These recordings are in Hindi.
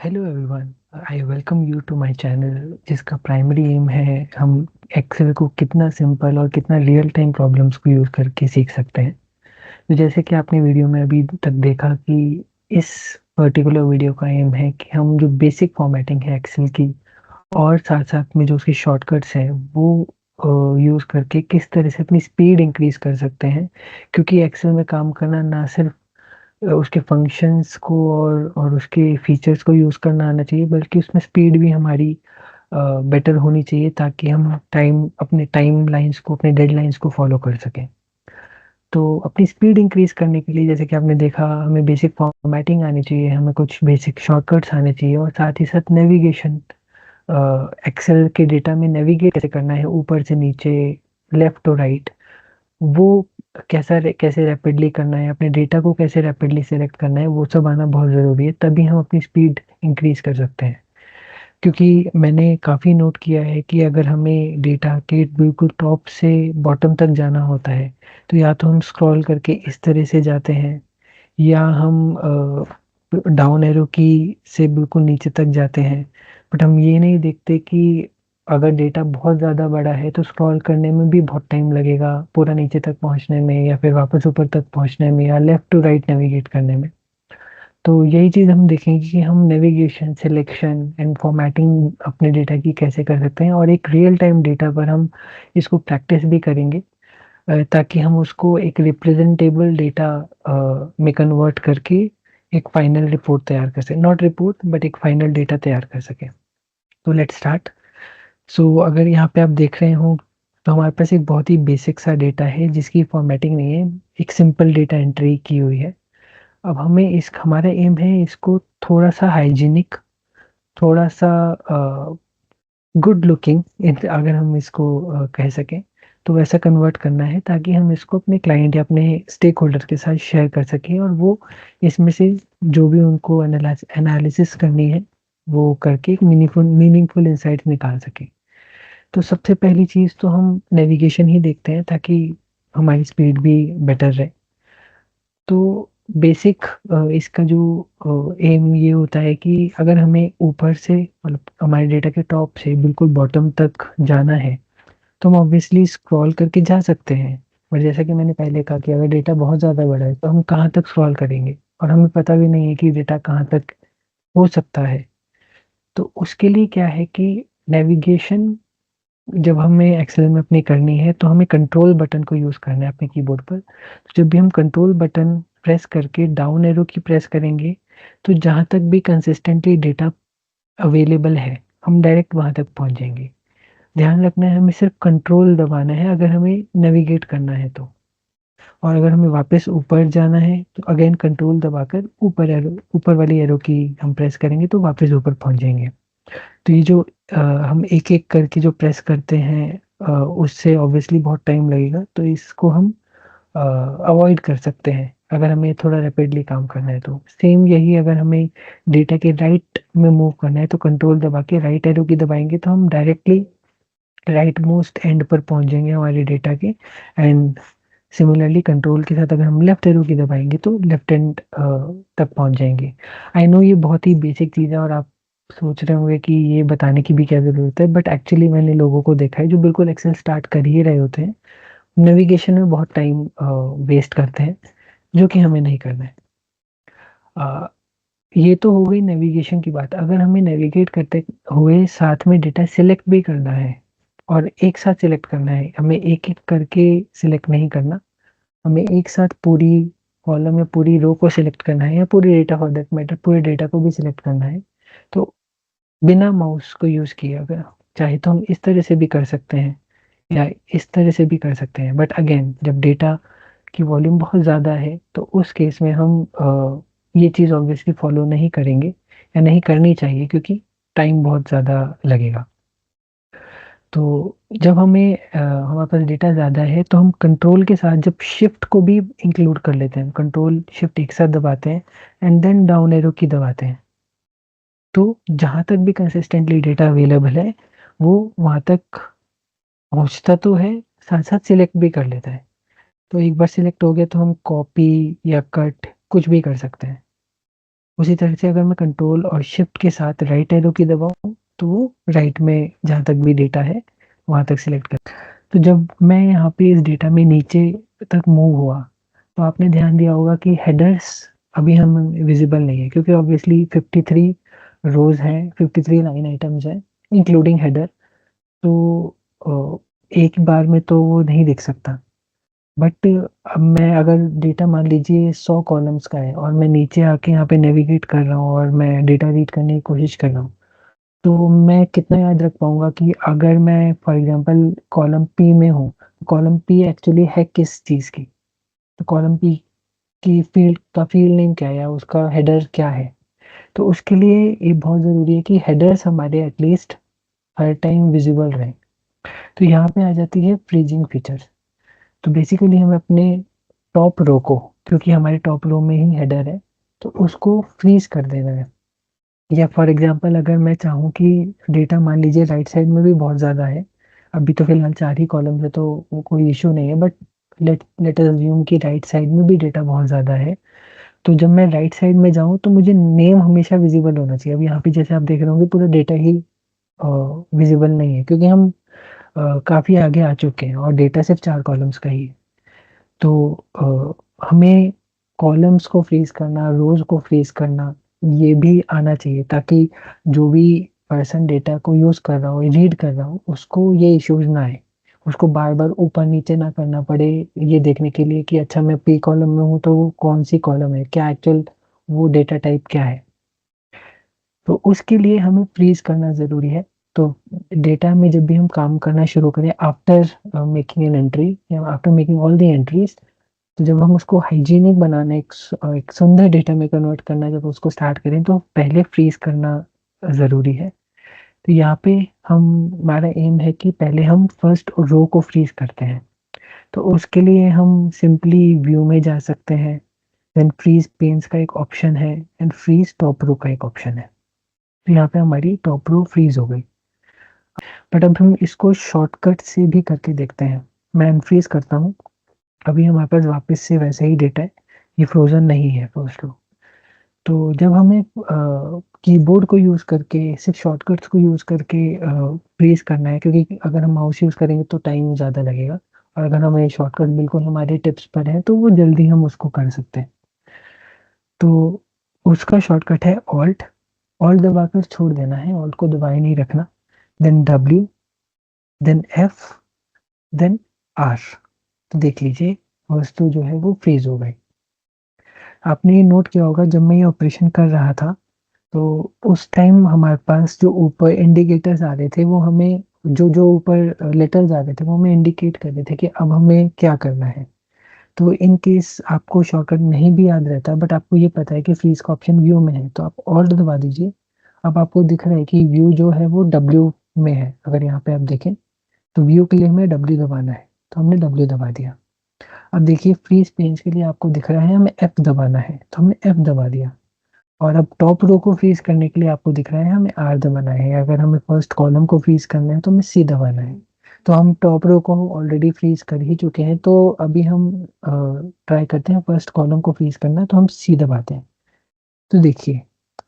Hello everyone, I welcome you to my channel जिसका प्राइमरी एम है हम एक्सेल को कितना सिंपल और कितना रियल टाइम प्रॉब्लम्स को यूज़ करके सीख सकते हैं। तो जैसे कि आपने वीडियो में अभी तक देखा कि इस पर्टिकुलर वीडियो का एम है कि हम जो बेसिक फॉर्मेटिंग है एक्सेल की और साथ साथ में जो उसकी शॉर्टकट्स हैं वो यूज़ करके किस तरह से अपनी स्पीड इंक्रीज कर सकते हैं। क्योंकि एक्सेल में काम करना ना सिर्फ उसके फंक्शंस को और उसके फीचर्स को यूज़ करना आना चाहिए, बल्कि उसमें स्पीड भी हमारी बेटर होनी चाहिए ताकि हम अपने टाइम लाइंस को, अपने डेडलाइंस को फॉलो कर सकें। तो अपनी स्पीड इंक्रीज करने के लिए जैसे कि आपने देखा, हमें बेसिक फॉर्मेटिंग आनी चाहिए, हमें कुछ बेसिक शॉर्टकट्स आने चाहिए और साथ ही साथ नेविगेशन। एक्सेल के डेटा में नेविगेट कैसे करना है, ऊपर से नीचे, लेफ्ट और राइट, वो कैसे रैपिडली करना है, अपने डेटा को कैसे रैपिडली सेलेक्ट करना है, वो सब आना बहुत ज़रूरी है, तभी हम अपनी स्पीड इंक्रीज कर सकते हैं। क्योंकि मैंने काफ़ी नोट किया है कि अगर हमें डेटा के बिल्कुल टॉप से बॉटम तक जाना होता है, तो या तो हम स्क्रॉल करके इस तरह से जाते हैं, या हम डाउन एरो की से बिल्कुल नीचे तक जाते हैं। बट हम ये नहीं देखते कि अगर डेटा बहुत ज़्यादा बड़ा है तो स्क्रॉल करने में भी बहुत टाइम लगेगा पूरा नीचे तक पहुंचने में, या फिर वापस ऊपर तक पहुंचने में, या लेफ्ट टू राइट नेविगेट करने में। तो यही चीज़ हम देखेंगे कि हम नेविगेशन, सिलेक्शन एंड फॉर्मेटिंग अपने डेटा की कैसे कर सकते हैं, और एक रियल टाइम डेटा पर हम इसको प्रैक्टिस भी करेंगे, ताकि हम उसको एक रिप्रेजेंटेबल डेटा में कन्वर्ट करके एक फाइनल रिपोर्ट तैयार कर सकें, नॉट रिपोर्ट बट एक फाइनल डेटा तैयार कर सकें। तो लेट्स स्टार्ट। सो अगर यहाँ पे आप देख रहे हो, तो हमारे पास एक बहुत ही बेसिक सा डेटा है जिसकी फॉर्मेटिंग नहीं है, एक सिंपल डेटा एंट्री की हुई है। अब हमें इस हमारा एम है इसको थोड़ा सा हाइजीनिक, थोड़ा सा गुड लुकिंग, अगर हम इसको कह सकें, तो वैसा कन्वर्ट करना है ताकि हम इसको अपने क्लाइंट या अपने स्टेक होल्डर के साथ शेयर कर सकें, और वो इसमें से जो भी उनको एनालिसिस करनी है वो करके एक मीनिंगफुल मीनिंगफुल इंसाइट निकाल सकें। तो सबसे पहली चीज़ तो हम नेविगेशन ही देखते हैं ताकि हमारी स्पीड भी बेटर रहे। तो बेसिक इसका जो एम ये होता है कि अगर हमें ऊपर से, मतलब हमारे डेटा के टॉप से बिल्कुल बॉटम तक जाना है, तो हम ऑब्वियसली स्क्रॉल करके जा सकते हैं। पर जैसा कि मैंने पहले कहा कि अगर डेटा बहुत ज़्यादा बड़ा है तो हम कहाँ तक स्क्रॉल करेंगे, और हमें पता भी नहीं है कि डेटा कहाँ तक हो सकता है। तो उसके लिए क्या है कि नेविगेशन जब हमें एक्सेल में अपनी करनी है तो हमें कंट्रोल बटन को यूज़ करना है अपने कीबोर्ड पर। तो जब भी हम कंट्रोल बटन प्रेस करके डाउन एरो की प्रेस करेंगे, तो जहाँ तक भी कंसिस्टेंटली डेटा अवेलेबल है, हम डायरेक्ट वहाँ तक पहुँच जाएंगे। ध्यान रखना है, हमें सिर्फ कंट्रोल दबाना है अगर हमें नेविगेट करना है तो। और अगर हमें वापस ऊपर जाना है तो अगेन कंट्रोल दबाकर ऊपर वाली एरो की हम प्रेस करेंगे तो वापस ऊपर पहुँच जाएंगे। तो ये जो हम एक-एक करके जो प्रेस करते हैं, उससे ऑब्वियसली बहुत टाइम लगेगा, तो इसको हम अवॉइड कर सकते हैं अगर हमें थोड़ा रैपिडली काम करना है तो। सेम यही अगर हमें डेटा के राइट में मूव करना है तो कंट्रोल दबा के राइट एरो की दबाएँगे तो हम डायरेक्टली राइट मोस्ट एंड पर पहुँच जाएँगे हमारे डेटा के। एंड सिमिलरली कंट्रोल के साथ अगर हम लेफ्ट एरो की दबाएँगे तो लेफ्ट एंड तक पहुँच जाएँगे। आई नो ये बहुत ही बेसिक चीज़ है और आप सोच रहे होंगे कि ये बताने की भी क्या ज़रूरत है, बट एक्चुअली मैंने लोगों को देखा है जो बिल्कुल एक्सेल स्टार्ट कर ही रहे होते हैं, नेविगेशन में बहुत टाइम वेस्ट करते हैं, जो कि हमें नहीं करना है। अ, ये तो हो गई नेविगेशन की बात। अगर हमें नेविगेट करते हुए साथ में डेटा सिलेक्ट भी करना है, और एक साथ सिलेक्ट करना है, हमें एक-एक करके सिलेक्ट नहीं करना, हमें एक साथ पूरी कॉलम या पूरी रो को सिलेक्ट करना है, या पूरे डेटा फॉर दैट मैटर पूरे डेटा को भी सिलेक्ट करना है। तो बिना माउस को यूज़ किए अगर चाहे तो हम इस तरह से भी कर सकते हैं या इस तरह से भी कर सकते हैं। बट अगेन जब डेटा की वॉल्यूम बहुत ज़्यादा है तो उस केस में हम ये चीज़ ऑब्वियसली फॉलो नहीं करेंगे या नहीं करनी चाहिए क्योंकि टाइम बहुत ज़्यादा लगेगा। तो जब हमारे पास डेटा ज़्यादा है तो हम कंट्रोल के साथ जब शिफ्ट को भी इंक्लूड कर लेते हैं, कंट्रोल शिफ्ट एक साथ दबाते हैं एंड देन डाउन एरो की दबाते हैं। तो जहाँ तक भी कंसिस्टेंटली डेटा अवेलेबल है वो वहाँ तक पहुँचता तो है, साथ-साथ सिलेक्ट भी कर लेता है। तो एक बार सिलेक्ट हो गया तो हम कॉपी या कट कुछ भी कर सकते हैं। उसी तरह से अगर मैं कंट्रोल और शिफ्ट के साथ राइट एरो की दबाऊँ तो वो राइट में जहाँ तक भी डेटा है वहाँ तक सिलेक्ट कर। तो जब मैं यहाँ पे इस डेटा में नीचे तक मूव हुआ तो आपने ध्यान दिया होगा कि हेडर्स अभी हम विजिबल नहीं है क्योंकि ऑब्वियसली 53 रोज हैं, 53 लाइन आइटम्स हैं इंक्लूडिंग हेडर। तो एक बार में तो वो नहीं दिख सकता। बट अब मैं अगर डेटा मान लीजिए 100 कॉलम्स का है और मैं नीचे आके यहाँ पे नेविगेट कर रहा हूँ और मैं डेटा रीड करने की कोशिश कर रहा हूँ, तो मैं कितना याद रख पाऊँगा कि अगर मैं फॉर एग्ज़ाम्पल कॉलम पी में हूँ, कॉलम पी एक्चुअली है किस चीज़ की? तो कॉलम पी की फ़ील्ड का फ़ील्ड नेम क्या है या उसका हेडर क्या है? तो उसके लिए ये बहुत ज़रूरी है कि हेडर्स हमारे एटलीस्ट हर टाइम विज़िबल रहें। तो यहाँ पे आ जाती है फ्रीजिंग फीचर्स। तो बेसिकली हमें अपने टॉप रो को, क्योंकि हमारे टॉप रो में ही हेडर है, तो उसको फ्रीज़ कर देना है। या फॉर एग्ज़ाम्पल अगर मैं चाहूँ कि डेटा मान लीजिए राइट साइड में भी बहुत ज़्यादा है, अभी तो फिलहाल 4 ही कॉलम्स है तो वो कोई इश्यू नहीं है, बट लेट अस अज़्यूम कि राइट साइड में भी डेटा बहुत ज़्यादा है, तो जब मैं राइट साइड में जाऊँ तो मुझे नेम हमेशा विज़िबल होना चाहिए। अब यहाँ पे जैसे आप देख रहे होंगे पूरा डेटा ही अ, विज़िबल नहीं है क्योंकि हम काफ़ी आगे आ चुके हैं और डेटा सिर्फ़ 4 कॉलम्स का ही है। तो हमें कॉलम्स को फ्रीज़ करना, रोज़ को फ्रीज़ करना, ये भी आना चाहिए ताकि जो भी पर्सन डेटा को यूज़ कर रहा हो, रीड कर रहा हो, उसको ये इश्यूज़ ना आए। उसको बार-बार ऊपर-नीचे ना करना पड़े, ये देखने के लिए कि अच्छा मैं पी कॉलम में हूँ, तो वो कौन-सी कॉलम है? क्या एक्चुअल वो डेटा टाइप क्या है? तो उसके लिए हमें फ्रीज़ करना ज़रूरी है। तो डेटा में जब भी हम काम करना शुरू करें आफ्टर मेकिंग एन एंट्री या after making all the entries, तो जब हम उसको हाइजीनिक बनाना एक सुंदर डेटा में कन्वर्ट करना जब उसको स्टार्ट करें तो पहले फ्रीज़ करना ज़रूरी है। तो यहाँ पे हम हमारा एम है कि पहले हम फर्स्ट रो को फ्रीज़ करते हैं। तो उसके लिए हम सिंपली व्यू में जा सकते हैं, देन फ्रीज़ पेन्स का एक ऑप्शन है एंड फ्रीज़ टॉप रो का एक ऑप्शन है। तो यहाँ पे हमारी टॉप रो फ्रीज़ हो गई। बट अब हम इसको शॉर्टकट से भी करके देखते हैं। मैं अनफ्रीज़ करता हूँ, अभी हमारे पास वापस से वैसा ही डेटा है, ये फ्रोज़न नहीं है फर्स्ट रो। तो जब हमें कीबोर्ड को यूज़ करके सिर्फ़ शॉर्टकट्स को यूज़ करके फ्रीज़ करना है क्योंकि अगर हम माउस यूज़ करेंगे तो टाइम ज़्यादा लगेगा और अगर हमें शॉर्टकट बिल्कुल हमारे टिप्स पर है तो वो जल्दी हम उसको कर सकते हैं। तो उसका शॉर्टकट है ऑल्ट, ऑल्ट दबाकर छोड़ देना है, ऑल्ट को दबाए नहीं रखना, then W, then F, then R. तो देख लीजिए वस्तु जो है वो फ्रीज़ हो गई। आपने ये नोट किया होगा जब मैं ये ऑपरेशन कर रहा था, तो उस टाइम हमारे पास जो ऊपर इंडिकेटर्स आ रहे थे वो हमें जो ऊपर लेटर्स आ रहे थे वो हमें इंडिकेट कर रहे थे कि अब हमें क्या करना है। तो इन केस आपको शॉर्टकट नहीं भी याद रहता बट आपको ये पता है कि फ्रीज़ का ऑप्शन व्यू में है, तो आप ऑल्ट दबा दीजिए। अब आपको दिख रहा है कि व्यू जो है वो डब्ल्यू में है। अगर यहाँ पे आप देखें, तो व्यू के लिए हमें डब्ल्यू दबाना है, तो हमने डब्ल्यू दबा दिया। अब देखिए फ्रीज़ पेज के लिए आपको दिख रहा है हमें एफ दबाना है, तो हमने एफ दबा दिया। और अब टॉप रो को फ्रीज़ करने के लिए आपको दिख रहा है हमें आर दबाना है, अगर हमें फर्स्ट कॉलम को फ्रीज़ करना है तो हमें सी दबाना है। तो हम टॉप रो को ऑलरेडी फ्रीज़ कर ही चुके हैं, तो अभी हम ट्राई करते हैं फर्स्ट कॉलम को फ्रीज़ करना है, तो हम सी दबाते हैं। तो देखिए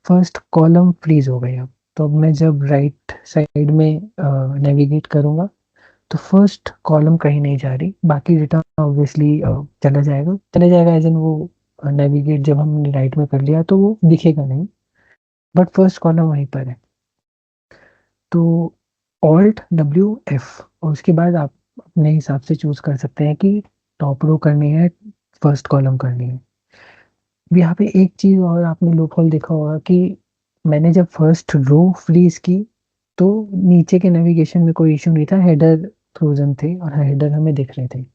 फर्स्ट कॉलम फ्रीज़ हो गई अब। तो अब मैं जब राइट साइड में नेविगेट करूँगा तो फर्स्ट कॉलम कहीं नहीं जा रही, बाकी डेटा ऑब्वियसली चला जाएगा एज़ इन वो नेविगेट जब हमने राइट में कर लिया तो वो दिखेगा नहीं, बट फर्स्ट कॉलम वहीं पर है। तो ऑल्ट डब्ल्यू एफ और उसके बाद आप अपने हिसाब से चूज़ कर सकते हैं कि टॉप रो करनी है, फर्स्ट कॉलम करनी है। यहाँ पे एक चीज़ और आपने लूपहोल देखा होगा कि मैंने जब फर्स्ट रो फ्रीज़ की, तो नीचे के नेविगेशन में कोई इश्यू नहीं था, हेडर फ्रोज़न थे और हेडर हमें दिख रहे थे।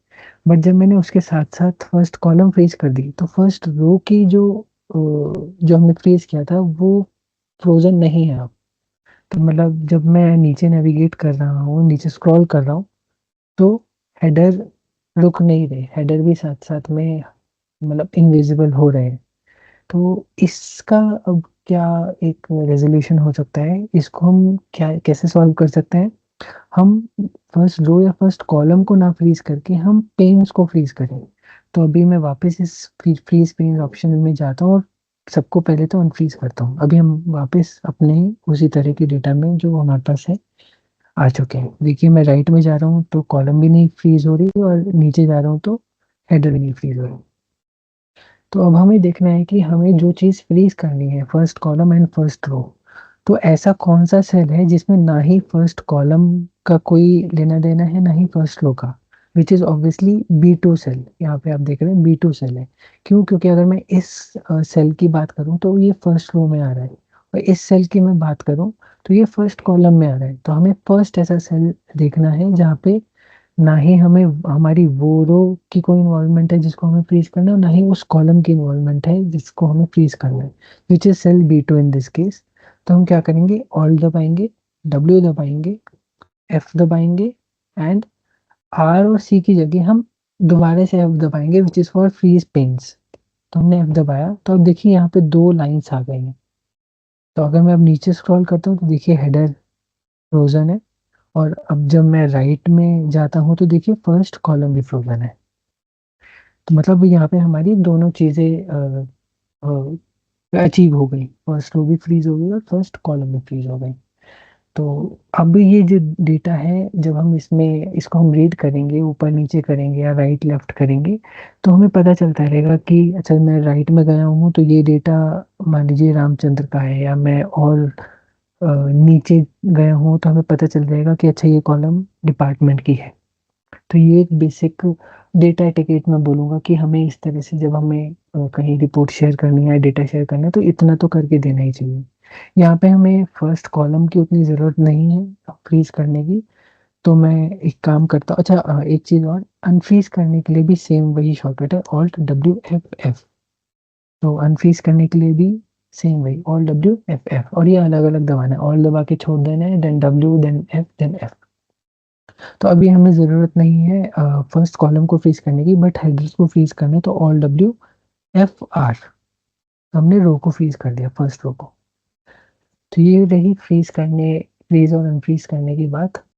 बट जब मैंने उसके साथ-साथ फर्स्ट कॉलम फ्रीज़ कर दी, तो फर्स्ट रो की जो हमने फ्रीज़ किया था, वो फ्रोज़न नहीं है अब। तो मतलब जब मैं नीचे नेविगेट कर रहा हूँ, नीचे स्क्रॉल कर रहा हूँ, तो हेडर रुक नहीं रहे, हेडर भी साथ-साथ में मतलब इनविज़िबल हो रहे हैं। तो इसका अब क्या एक रेज़ोल्यूशन हो सकता है, इसको हम क्या कैसे सॉल्व कर सकते हैं? हम फर्स्ट रो या फर्स्ट कॉलम को ना फ्रीज़ करके हम पेन्स को फ्रीज़ करें। तो अभी मैं वापस इस फ्रीज़ पेन ऑप्शन में जाता हूँ और सबको पहले तो अनफ्रीज़ करता हूँ। अभी हम वापस अपने उसी तरह के डेटा में जो हमारे पास है, आ चुके हैं। देखिए मैं राइट में जा रहा हूँ तो कॉलम भी नहीं फ्रीज़ हो रही और नीचे जा रहा हूँ तो हेडर भी नहीं फ्रीज़ हो रही। तो अब हमें देखना है कि हमें जो चीज़ फ्रीज़ करनी है, first column and first row, तो ऐसा कौन-सा सेल है जिसमें ना ही फर्स्ट कॉलम का कोई लेना-देना है, ना ही फर्स्ट रो का, which is obviously B two cell. यहाँ पे आप देख रहे हैं बी2 सेल है। क्यों? क्योंकि अगर मैं इस सेल की बात करूँ तो ये फर्स्ट रो में आ रहा है और इस सेल की मैं बात करूँ तो ये फर्स्ट कॉलम में आ रहा है। तो हमें फर्स्ट ऐसा सेल देखना है जहाँ पे ना ही हमें हमारी वो रो की कोई इन्वॉल्वमेंट है जिसको हमें फ्रीज़ करना है और ना ही उस कॉलम की इन्वॉल्वमेंट है जिसको हमें फ्रीज़ करना है, व्हिच इज़ सेल बी2 इन दिस केस। तो हम क्या करेंगे, ऑल्ट दबाएँगे, डब्ल्यू दबाएँगे, एफ दबाएँगे एंड आर और सी की जगह हम दोबारा से एफ दबाएँगे which is for freeze panes. तो हमने एफ दबाया, तो अब देखिए यहाँ पे 2 लाइन्स आ गई हैं। तो अगर मैं अब नीचे स्क्रॉल करता हूँ तो देखिए हेडर फ्रोज़न है और अब जब मैं राइट में जाता हूँ तो देखिए फर्स्ट कॉलम भी फ्रोज़न है। तो मतलब यहाँ पे हमारी दोनों चीज़ें अचीव हो गई। फर्स्ट रो भी फ्रीज़ हो गई और फर्स्ट कॉलम भी फ्रीज़ हो गई। तो अब ये जो डेटा है, जब हम इसको हम रीड करेंगे, ऊपर-नीचे करेंगे या राइट-लेफ्ट करेंगे, तो हमें पता चलता रहेगा कि अच्छा मैं राइट में गया हूँ, तो ये डेटा मान लीजिए रामचंद्र का है या मैं और नीचे गया हूँ, तो हमें पता चल जाएगा कि अच्छा ये कॉलम डिपार्टमेंट की है। तो ये एक बेसिक डेटा एटिकेट मैं बोलूँगा कि हमें इस तरह से जब हमें कहीं रिपोर्ट शेयर करनी है, डेटा शेयर करना है, तो इतना तो करके देना ही चाहिए। यहाँ पे हमें फर्स्ट कॉलम की उतनी ज़रूरत नहीं है फ्रीज़ करने की, तो मैं एक काम करता हूँ। अच्छा एक चीज़ और, अनफ्रीज़ करने के लिए भी सेम वही शॉर्टकट है, ऑल्ट डब्ल्यू एफ एफ। तो अनफ्रीज़ करने के लिए भी सेम वही ऑल्ट डब्ल्यू एफ एफ और ये अलग-अलग दबाना है, ऑल्ट दबा के छोड़ देना है, देन डब्ल्यू, देन एफ। तो अभी हमें ज़रूरत नहीं है फर्स्ट कॉलम को फ्रीज़ करने की, बट हेडर्स को फ्रीज़ करना है, तो ऑल्ट डब्ल्यू एफ आर। हमने रो को फ्रीज़ कर दिया, फर्स्ट रो को। तो ये रही फ्रीज़ और अनफ्रीज़ करने की बात।